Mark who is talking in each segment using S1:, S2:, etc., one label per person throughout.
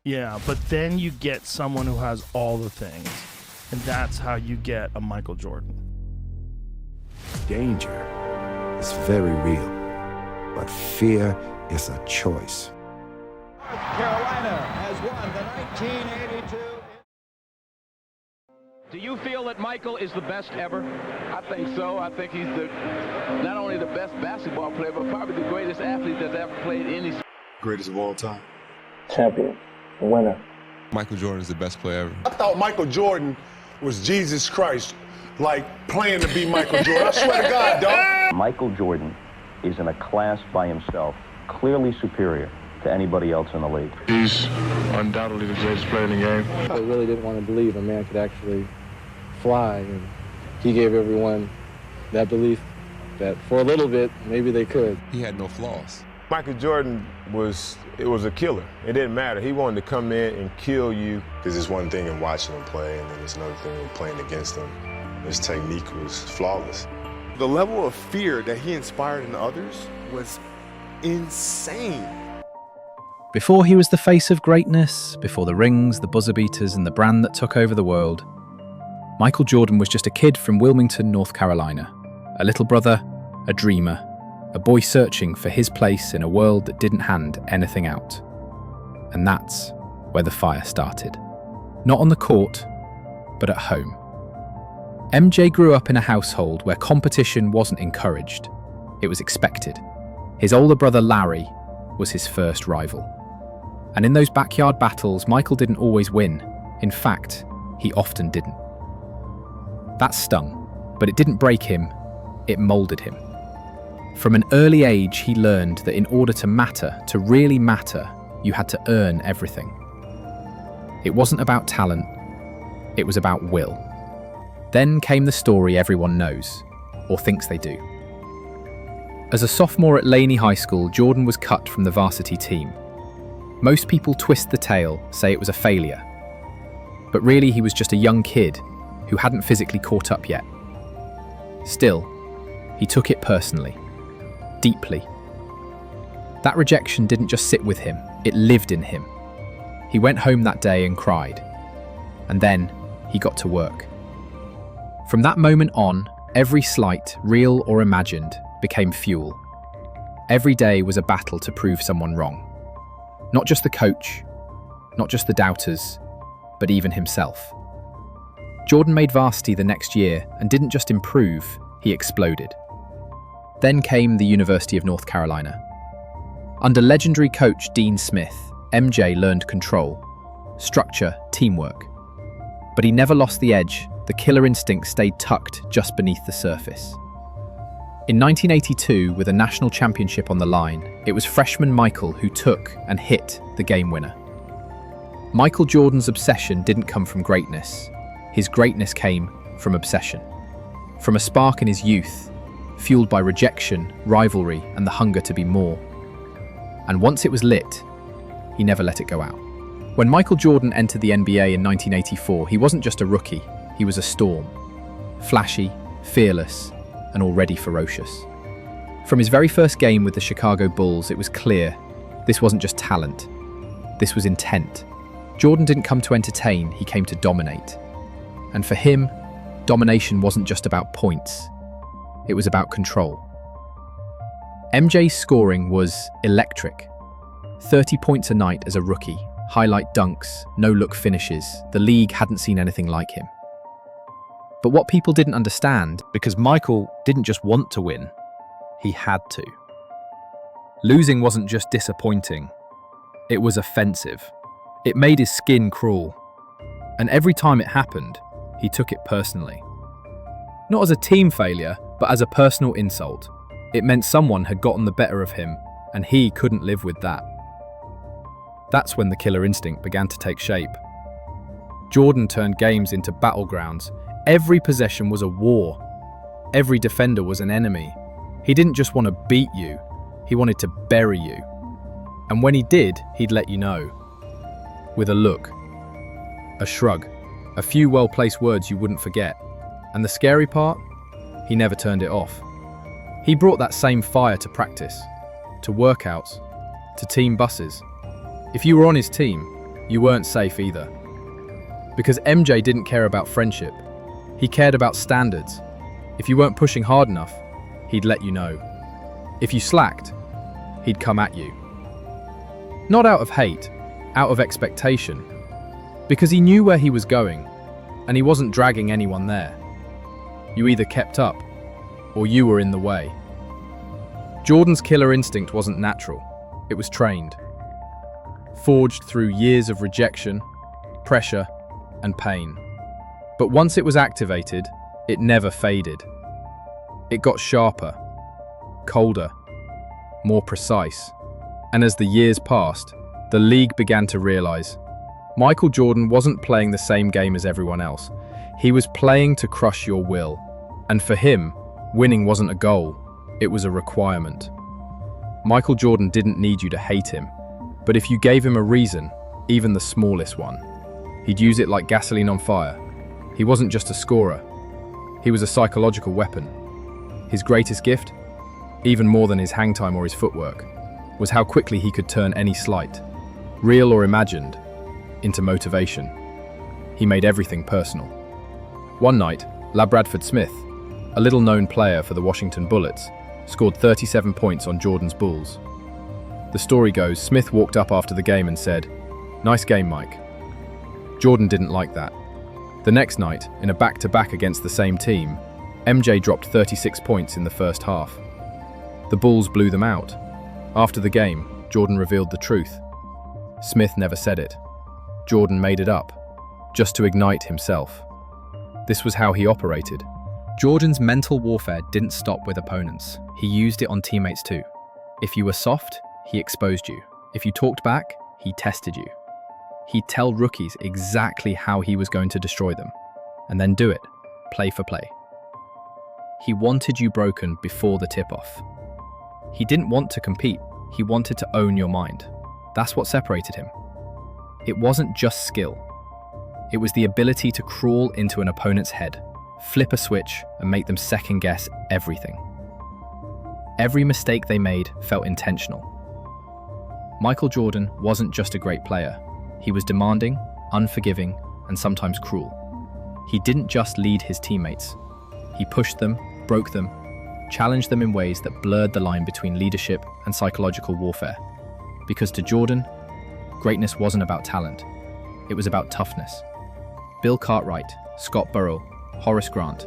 S1: Yeah, but then you get someone who has all the things, and that's how you get a Michael Jordan.
S2: Danger is very real, but fear is a choice.
S3: North Carolina has won the 1982.
S4: Do you feel that Michael is the best ever?
S5: I think so. I think he's not only the best basketball player, but probably the greatest athlete that's ever played any sport.
S6: Greatest of all time.
S7: Champion. Winner.
S6: Michael Jordan is the best player ever.
S8: I thought Michael Jordan was Jesus Christ, like playing to be Michael Jordan. I swear to God, dog.
S9: Michael Jordan is in a class by himself, clearly superior to anybody else in the league.
S6: He's undoubtedly the greatest player in the game.
S7: They really didn't want to believe a man could actually fly, and he gave everyone that belief that for a little bit, maybe they could.
S6: He had no flaws.
S10: Michael Jordan was a killer. It didn't matter. He wanted to come in and kill you.
S11: There's just one thing in watching him play, and then there's another thing in playing against him. His technique was flawless.
S12: The level of fear that he inspired in others was insane.
S13: Before he was the face of greatness, before the rings, the buzzer beaters, and the brand that took over the world, Michael Jordan was just a kid from Wilmington, North Carolina. A little brother, a dreamer, a boy searching for his place in a world that didn't hand anything out. And that's where the fire started. Not on the court, but at home. MJ grew up in a household where competition wasn't encouraged. It was expected. His older brother Larry was his first rival. And in those backyard battles, Michael didn't always win. In fact, he often didn't. That stung, but it didn't break him, it molded him. From an early age, he learned that in order to matter, to really matter, you had to earn everything. It wasn't about talent, it was about will. Then came the story everyone knows, or thinks they do. As a sophomore at Laney High School, Jordan was cut from the varsity team. Most people twist the tale, say it was a failure. But really, he was just a young kid who hadn't physically caught up yet. Still, he took it personally, deeply. That rejection didn't just sit with him, it lived in him. He went home that day and cried. And then he got to work. From that moment on, every slight, real or imagined, became fuel. Every day was a battle to prove someone wrong. Not just the coach, not just the doubters, but even himself. Jordan made varsity the next year and didn't just improve, he exploded. Then came the University of North Carolina. Under legendary coach Dean Smith, MJ learned control, structure, teamwork. But he never lost the edge, the killer instinct stayed tucked just beneath the surface. In 1982, with a national championship on the line, it was freshman Michael who took and hit the game winner. Michael Jordan's obsession didn't come from greatness. His greatness came from obsession. From a spark in his youth, fueled by rejection, rivalry, and the hunger to be more. And once it was lit, he never let it go out. When Michael Jordan entered the NBA in 1984, he wasn't just a rookie, he was a storm. Flashy, fearless, and already ferocious. From his very first game with the Chicago Bulls, it was clear this wasn't just talent, this was intent. Jordan didn't come to entertain, he came to dominate. And for him, domination wasn't just about points, it was about control. MJ's scoring was electric. 30 points a night as a rookie, highlight dunks, no-look finishes. The league hadn't seen anything like him. But what people didn't understand, because Michael didn't just want to win, he had to. Losing wasn't just disappointing, it was offensive. It made his skin crawl. And every time it happened, he took it personally. Not as a team failure, but as a personal insult. It meant someone had gotten the better of him, and he couldn't live with that. That's when the killer instinct began to take shape. Jordan turned games into battlegrounds. Every possession was a war. Every defender was an enemy. He didn't just want to beat you, he wanted to bury you. And when he did, he'd let you know. With a look, a shrug, a few well-placed words you wouldn't forget. And the scary part? He never turned it off. He brought that same fire to practice, to workouts, to team buses. If you were on his team, you weren't safe either. Because MJ didn't care about friendship. He cared about standards. If you weren't pushing hard enough, he'd let you know. If you slacked, he'd come at you. Not out of hate, out of expectation. Because he knew where he was going, and he wasn't dragging anyone there. You either kept up, or you were in the way. Jordan's killer instinct wasn't natural, it was trained. Forged through years of rejection, pressure, and pain. But once it was activated, it never faded. It got sharper, colder, more precise. And as the years passed, the league began to realize Michael Jordan wasn't playing the same game as everyone else. He was playing to crush your will. And for him, winning wasn't a goal, it was a requirement. Michael Jordan didn't need you to hate him, but if you gave him a reason, even the smallest one, he'd use it like gasoline on fire. He wasn't just a scorer, he was a psychological weapon. His greatest gift, even more than his hang time or his footwork, was how quickly he could turn any slight, real or imagined, into motivation. He made everything personal. One night, LaBradford Smith, a little-known player for the Washington Bullets, scored 37 points on Jordan's Bulls. The story goes, Smith walked up after the game and said, "Nice game, Mike." Jordan didn't like that. The next night, in a back-to-back against the same team, MJ dropped 36 points in the first half. The Bulls blew them out. After the game, Jordan revealed the truth. Smith never said it. Jordan made it up, just to ignite himself. This was how he operated.
S14: Jordan's mental warfare didn't stop with opponents. He used it on teammates too. If you were soft, he exposed you. If you talked back, he tested you. He'd tell rookies exactly how he was going to destroy them, and then do it, play for play. He wanted you broken before the tip-off. He didn't want to compete, he wanted to own your mind. That's what separated him. It wasn't just skill. It was the ability to crawl into an opponent's head, flip a switch, and make them second-guess everything. Every mistake they made felt intentional. Michael Jordan wasn't just a great player. He was demanding, unforgiving, and sometimes cruel. He didn't just lead his teammates. He pushed them, broke them, challenged them in ways that blurred the line between leadership and psychological warfare. Because to Jordan, greatness wasn't about talent. It was about toughness. Bill Cartwright, Scott Burrell, Horace Grant,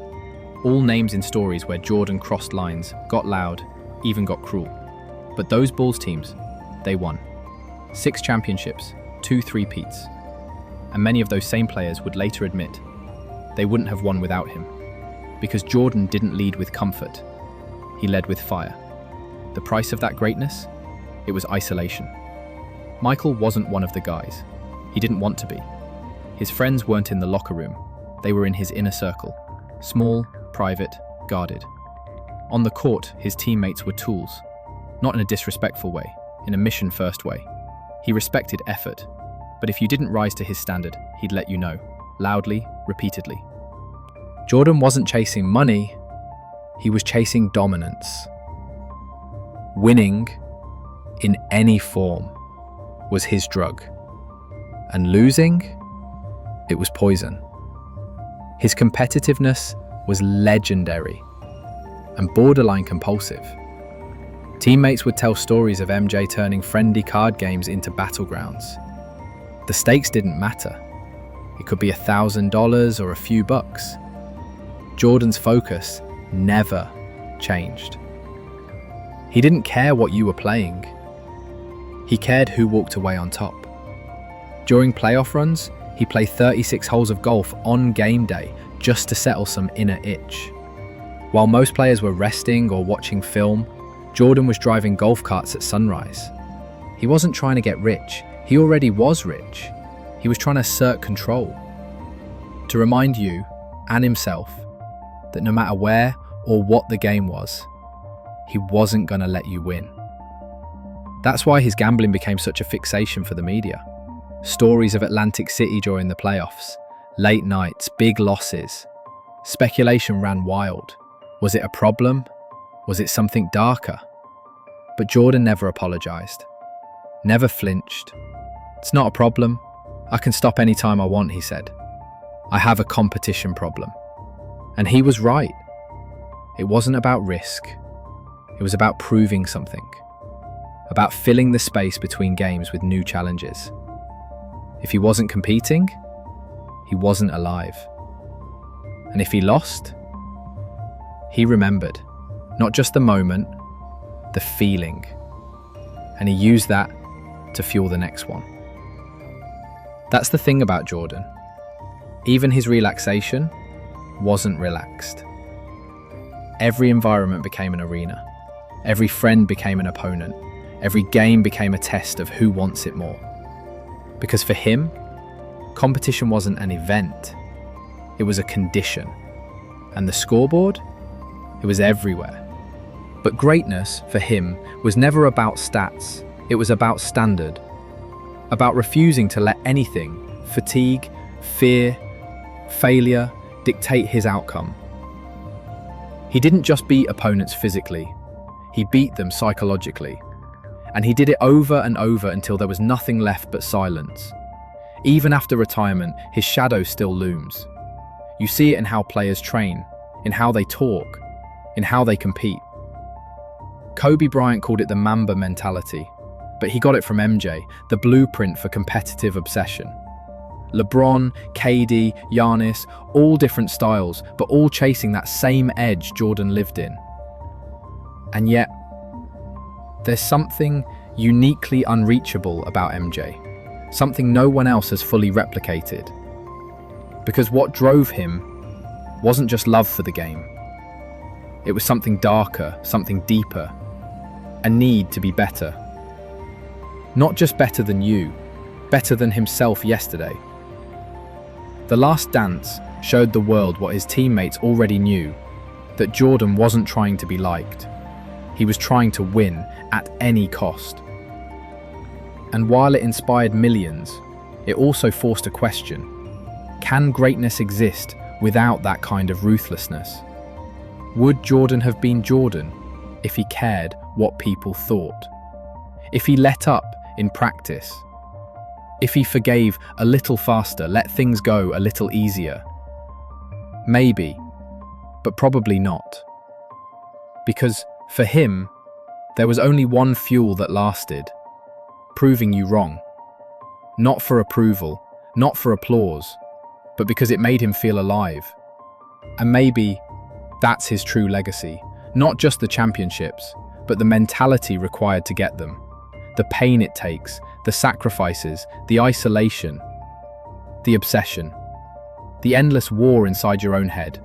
S14: all names in stories where Jordan crossed lines, got loud, even got cruel. But those Bulls teams, they won. 6 championships, 2 three-peats. And many of those same players would later admit they wouldn't have won without him. Because Jordan didn't lead with comfort, he led with fire. The price of that greatness? It was isolation. Michael wasn't one of the guys. He didn't want to be. His friends weren't in the locker room. They were in his inner circle. Small, private, guarded. On the court, his teammates were tools. Not in a disrespectful way, in a mission-first way. He respected effort. But if you didn't rise to his standard, he'd let you know. Loudly, repeatedly. Jordan wasn't chasing money. He was chasing dominance. Winning, in any form, was his drug. And losing, it was poison. His competitiveness was legendary and borderline compulsive. Teammates would tell stories of MJ turning friendly card games into battlegrounds. The stakes didn't matter. It could be $1,000 or a few bucks. Jordan's focus never changed. He didn't care what you were playing. He cared who walked away on top. During playoff runs, he played 36 holes of golf on game day just to settle some inner itch. While most players were resting or watching film, Jordan was driving golf carts at sunrise. He wasn't trying to get rich. He already was rich. He was trying to assert control. To remind you, and himself, that no matter where or what the game was, he wasn't going to let you win. That's why his gambling became such a fixation for the media. Stories of Atlantic City during the playoffs, late nights, big losses. Speculation ran wild. Was it a problem? Was it something darker? But Jordan never apologized. Never flinched. It's not a problem. I can stop any time I want, he said. I have a competition problem. And he was right. It wasn't about risk. It was about proving something. About filling the space between games with new challenges. If he wasn't competing, he wasn't alive. And if he lost, he remembered. Not just the moment, the feeling. And he used that to fuel the next one. That's the thing about Jordan. Even his relaxation wasn't relaxed. Every environment became an arena. Every friend became an opponent. Every game became a test of who wants it more. Because for him, competition wasn't an event. It was a condition. And the scoreboard? It was everywhere. But greatness, for him, was never about stats. It was about standard. About refusing to let anything, fatigue, fear, failure, dictate his outcome. He didn't just beat opponents physically. He beat them psychologically. And he did it over and over until there was nothing left but silence. Even after retirement, his shadow still looms. You see it in how players train, in how they talk, in how they compete. Kobe Bryant called it the Mamba mentality, but he got it from MJ, the blueprint for competitive obsession. LeBron, KD, Giannis, all different styles, but all chasing that same edge Jordan lived in. And yet, there's something uniquely unreachable about MJ, something no one else has fully replicated. Because what drove him wasn't just love for the game. It was something darker, something deeper, a need to be better. Not just better than you, better than himself yesterday. The Last Dance showed the world what his teammates already knew, that Jordan wasn't trying to be liked. He was trying to win at any cost. And while it inspired millions, it also forced a question. Can greatness exist without that kind of ruthlessness? Would Jordan have been Jordan if he cared what people thought? If he let up in practice? If he forgave a little faster, let things go a little easier? Maybe, but probably not. Because for him, there was only one fuel that lasted: proving you wrong. Not for approval, not for applause, but because it made him feel alive. And maybe that's his true legacy. Not just the championships, but the mentality required to get them. The pain it takes, the sacrifices, the isolation, the obsession, the endless war inside your own head,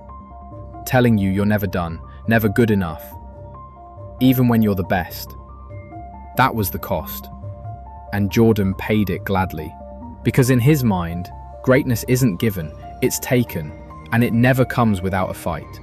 S14: telling you you're never done, never good enough, even when you're the best. That was the cost. And Jordan paid it gladly. Because in his mind, greatness isn't given, it's taken, and it never comes without a fight.